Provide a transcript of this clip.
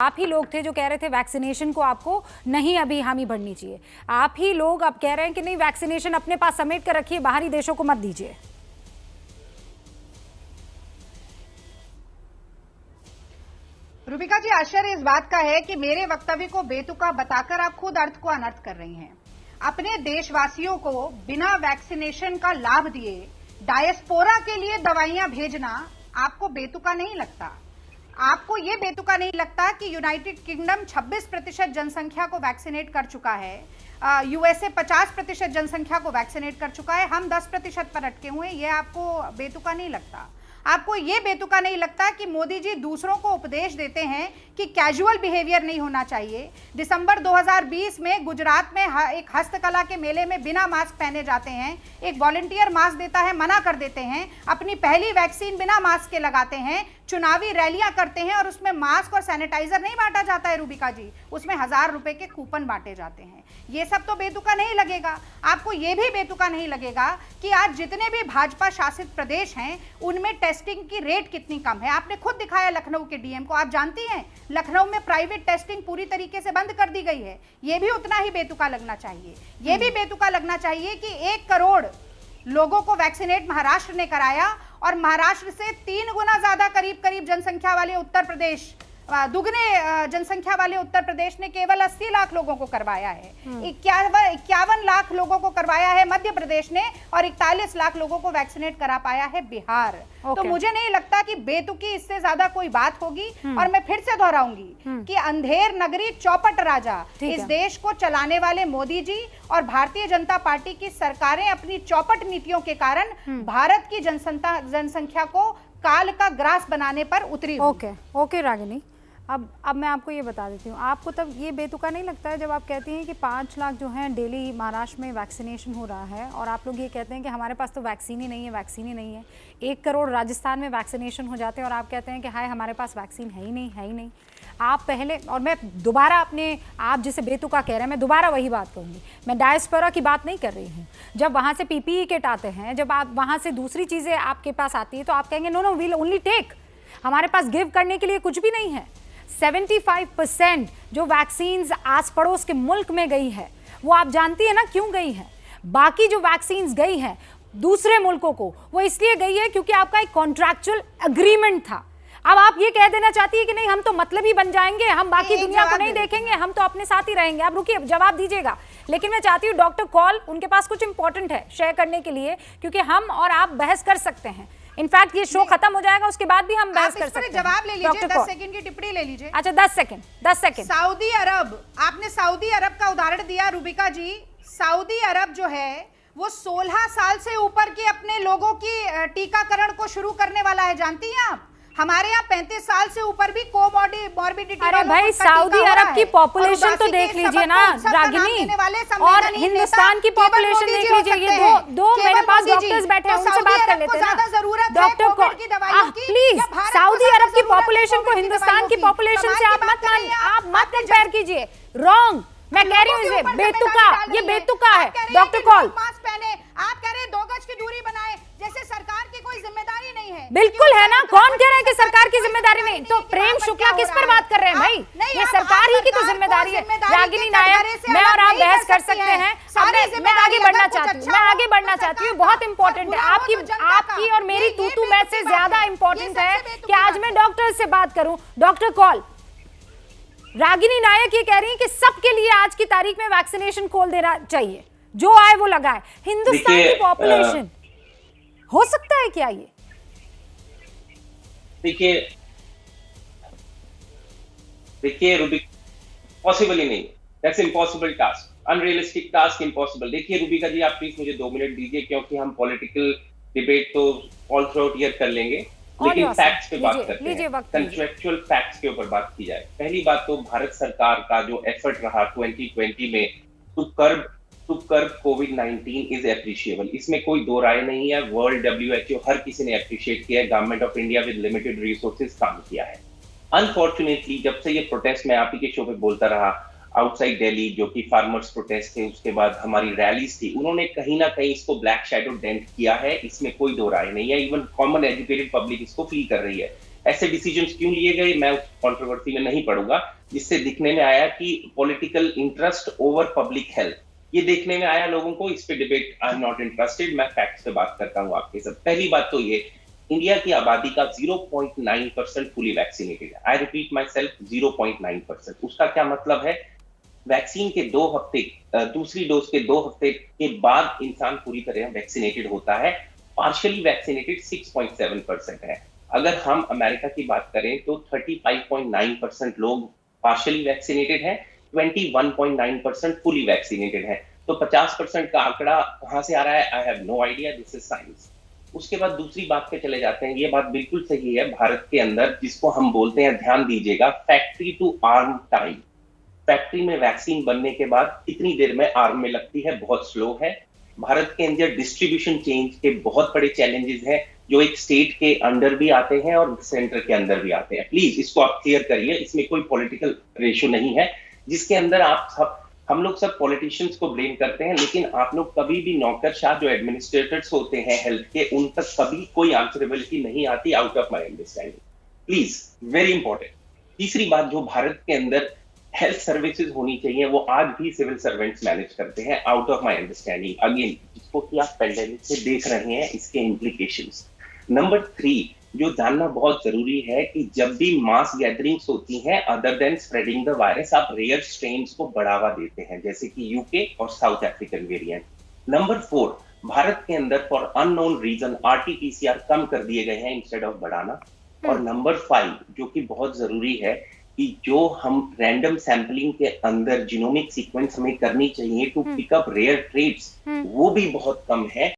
आप ही लोग थे जो कह रहे थे वैक्सीनेशन को आपको नहीं अभी हामी भरनी चाहिए। आप ही लोग अब कह रहे हैं कि नहीं, वैक्सीनेशन अपने पास समेट कर रखिए, बाहरी देशों को मत दीजिए। रूबिका जी, आश्चर्य इस बात का है कि मेरे वक्तव्य को बेतुका बताकर आप खुद अर्थ को अनर्थ कर रही हैं। अपने देशवासियों को बिना वैक्सीनेशन का लाभ दिए डायस्पोरा के लिए दवाइयां भेजना आपको बेतुका नहीं लगता? आपको ये बेतुका नहीं लगता कि यूनाइटेड किंगडम 26% जनसंख्या को वैक्सीनेट कर चुका है, यूएसए 50% जनसंख्या को वैक्सीनेट कर चुका है, हम 10% पर अटके हुए हैं? ये आपको बेतुका नहीं लगता? आपको ये बेतुका नहीं लगता कि मोदी जी दूसरों को उपदेश देते हैं कि कैजुअल बिहेवियर नहीं होना चाहिए? दिसंबर 2020 में गुजरात में एक हस्तकला के मेले में बिना मास्क पहने जाते हैं, एक वॉलंटियर मास्क देता है, मना कर देते हैं, अपनी पहली वैक्सीन बिना मास्क के लगाते हैं, चुनावी रैलियां करते हैं और उसमें मास्क और सैनिटाइजर नहीं बांटा जाता है रूबिका जी, उसमें 1000 रुपए के कूपन बांटे जाते हैं। ये सब तो बेतुका नहीं लगेगा? आपको ये भी बेतुका नहीं लगेगा कि आज जितने भी भाजपा शासित प्रदेश हैं उनमें टेस्टिंग की रेट कितनी कम है? आपने खुद दिखाया लखनऊ के डीएम को। आप जानती हैं लखनऊ में प्राइवेट टेस्टिंग पूरी तरीके से बंद कर दी गई है। ये भी उतना ही बेतुका लगना चाहिए। ये भी बेतुका लगना चाहिए कि 1 करोड़ लोगों को वैक्सीनेट महाराष्ट्र ने कराया और महाराष्ट्र से 3 गुना ज्यादा करीब जनसंख्या वाले उत्तर प्रदेश, दुगने जनसंख्या वाले उत्तर प्रदेश ने केवल 80 लाख लोगों को करवाया है। 51 लाख लोगों को करवाया है मध्य प्रदेश ने और 41 लाख लोगों को वैक्सीनेट करा पाया है बिहार। तो मुझे नहीं लगता कि बेतुकी इससे ज्यादा कोई बात होगी। और मैं फिर से दोहराऊंगी कि अंधेर नगरी चौपट राजा, इस देश को चलाने वाले मोदी जी और भारतीय जनता पार्टी की सरकारें अपनी चौपट नीतियों के कारण भारत की जनसंख्या को काल का ग्रास बनाने पर उतरी। ओके रागिनी, अब मैं आपको ये बता देती हूँ, आपको तब ये बेतुका नहीं लगता है जब आप कहती हैं कि 5 लाख जो हैं डेली महाराष्ट्र में वैक्सीनेशन हो रहा है और आप लोग ये कहते हैं कि हमारे पास तो वैक्सीन ही नहीं है, वैक्सीन ही नहीं है। 1 करोड़ राजस्थान में वैक्सीनेशन हो जाते हैं और आप कहते हैं कि हाय हमारे पास वैक्सीन है ही नहीं, है ही नहीं। आप पहले, और मैं दोबारा आप जिसे बेतुका कह रहे हैं, मैं दोबारा वही बात कहूँगी, मैं डायस्पोरा की बात नहीं कर रही हूँ। जब वहाँ से पीपीई किट आते हैं, जब आप वहाँ से दूसरी चीज़ें आपके पास आती है तो आप कहेंगे नो वील ओनली टेक, हमारे पास गिव करने के लिए कुछ भी नहीं है। 75% जो वैक्सीन्स आस पड़ोस के मुल्क में गई है वो आप जानती है ना क्यों गई है? बाकी जो वैक्सीन्स गई हैं दूसरे मुल्कों को, वो इसलिए गई है क्योंकि आपका एक कॉन्ट्रैक्चुअल एग्रीमेंट था। अब आप ये कह देना चाहती है कि नहीं हम तो मतलब ही बन जाएंगे, हम बाकी दुनिया को नहीं देखेंगे, हम तो अपने साथ ही रहेंगे। आप रुकिए, जवाब दीजिएगा। लेकिन मैं चाहती हूँ डॉक्टर कॉल, उनके पास कुछ इंपॉर्टेंट है शेयर करने के लिए, क्योंकि हम और आप बहस कर सकते हैं। इनफैक्ट ये शो खत्म हो जाएगा, उसके बाद भी हम बहस कर सकते हैं। जवाब ले लीजिए, 10 सेकंड की टिप्पणी ले लीजिए। अच्छा 10 सेकंड। सऊदी अरब, आपने सऊदी अरब का उदाहरण दिया रूबिका जी। सऊदी अरब जो है वो 16 साल से ऊपर के अपने लोगों की टीकाकरण को शुरू करने वाला है, जानती हैं आप? हमारे यहाँ 35 साल से ऊपर भी कोमॉर्बिडिटी। अरे भाई, सऊदी अरब की पॉपुलेशन तो देख लीजिए ना रागिनी, और हिंदुस्तान की पॉपुलेशन देख लीजिए। ये दो मेरे पास डॉक्टर्स बैठे हैं, उनसे बात कर लेते हैं ना। डॉक्टर प्लीज, सऊदी अरब की पॉपुलेशन को हिंदुस्तान की पॉपुलेशन से आप मत कंपेयर कीजिए। रॉन्ग, मैं कह रही हूँ इसे बेतुका, ये बेतुका है। डॉक्टर कॉल, मास्क पहने, आप कह रहे हैं 2 गज की दूरी बनाए, जैसे सरकार की कोई जिम्मेदारी नहीं है। बिल्कुल है ना, कौन कह रहा है कि सरकार की जिम्मेदारी नहीं? तो प्रेम शुक्ला किस पर बात कर रहे हैं भाई? ये सरकार ही की तो जिम्मेदारी है। रागिनी नायक, मैं और आप बहस कर सकते हैं। मैं आगे बढ़ना चाहती हूँ, बहुत इंपॉर्टेंट है। आपकी और मेरी तू मैं से ज्यादा इंपॉर्टेंट है कि आज मैं डॉक्टर से बात करूं। डॉक्टर कॉल, रागिनी नायक ये कह रही है कि सबके लिए आज की तारीख में वैक्सीनेशन खोल देना चाहिए, जो आए वो लगाए। हिंदुस्तान की पॉपुलेशन हो सकता है क्या ये? देखिए रूबी, पॉसिबल ही नहीं, that's impossible task, unrealistic task, impossible. देखिए रूबिका जी, आप प्लीज मुझे 2 मिनट दीजिए, क्योंकि हम पॉलिटिकल डिबेट तो ऑल थ्रू आउट ईयर कर लेंगे, लेकिन फैक्ट्स पे बात करते हैं, कंसेप्चुअल फैक्ट्स के ऊपर बात की जाए। पहली बात तो भारत सरकार का जो एफर्ट रहा 2020 में टू कर्ब कोविड-19 इज एप्रिशिएबल, इसमें कोई दो राय नहीं है। वर्ल्ड WHO हर किसी ने एप्रिशिएट किया है। Government of India with limited resources काम किया है। अनफॉर्चुनेटली जब से ये प्रोटेस्ट, मैं आप ही के शो पे बोलता रहा, आउटसाइड दिल्ली जो कि फार्मर्स प्रोटेस्ट थे, उसके बाद हमारी रैलीज थी, उन्होंने कहीं ना कहीं इसको ब्लैक शैडो डेंट किया है, इसमें कोई दो राय नहीं है। इवन कॉमन एजुकेटेड पब्लिक इसको फील कर रही है। ऐसे डिसीजंस क्यों लिए गए, मैं उस कंट्रोवर्सी में नहीं पड़ूंगा, जिससे दिखने में आया कि political interest over public health, ये देखने में आया लोगों को। इस पे debate I am not interested, मैं फैक्ट्स पे बात करता हूँ आपके साथ। पहली बात तो ये, इंडिया की आबादी का 0.9% फुली वैक्सीनेटेड है। I repeat my self, 0.9%। उसका क्या मतलब है? वैक्सीन के 2 हफ्ते, दूसरी डोज के 2 हफ्ते के बाद इंसान पूरी तरह वैक्सीनेटेड होता है। पार्शियली वैक्सीनेटेड 6.7% है। अगर हम अमेरिका की बात करें तो 35.9% लोग पार्शियली वैक्सीनेटेड है, 21.9% फुली वैक्सीनेटेड है। तो 50% का आंकड़ा कहां से आ रहा है? I have no idea, this is science. उसके बाद दूसरी बात पे चले जाते हैं। ये बात बिल्कुल सही है, भारत के अंदर जिसको हम बोलते हैं, ध्यान दीजिएगा, factory to arm time. Factory में वैक्सीन बनने के बाद कितनी देर में आर्म में लगती है, बहुत स्लो है। भारत के अंदर डिस्ट्रीब्यूशन चेंज के बहुत बड़े चैलेंजेस हैं, जो एक स्टेट के अंडर भी आते हैं और सेंटर के अंदर भी आते हैं। प्लीज इसको आप क्लियर करिए, इसमें कोई पॉलिटिकल रेशो नहीं है जिसके अंदर हम लोग सब पॉलिटिशियंस को ब्लेम करते हैं, लेकिन आप लोग कभी भी नौकरशाह जो एडमिनिस्ट्रेटर्स होते हैं हेल्थ के, उन तक कभी कोई आंसरेबिलिटी नहीं आती, out of my understanding. Please, very important. तीसरी बात, जो भारत के अंदर हेल्थ सर्विसेज होनी चाहिए, वो आज भी सिविल सर्वेंट्स मैनेज करते हैं, out of my understanding. Again, जिसको कि आप पेंडेमिक से देख रहे हैं, इसके इम्प्लीकेशंस। नंबर 3, जो जानना बहुत जरूरी है कि जब भी मास गैदरिंग्स होती हैं, other than spreading the virus, आप रेयर स्ट्रेन्स को बढ़ावा देते हैं, जैसे कि यूके और south African variant. Number 4, Bharat के अंदर फॉर अननोन रीजन आरटीपीसीआर कम कर दिए गए हैं इंस्टेड ऑफ बढ़ाना। और नंबर 5, जो कि बहुत जरूरी है, कि जो हम रैंडम सैंपलिंग के अंदर जीनोमिक सीक्वेंस हमें करनी चाहिए to pick up rare traits, वो भी बहुत कम है।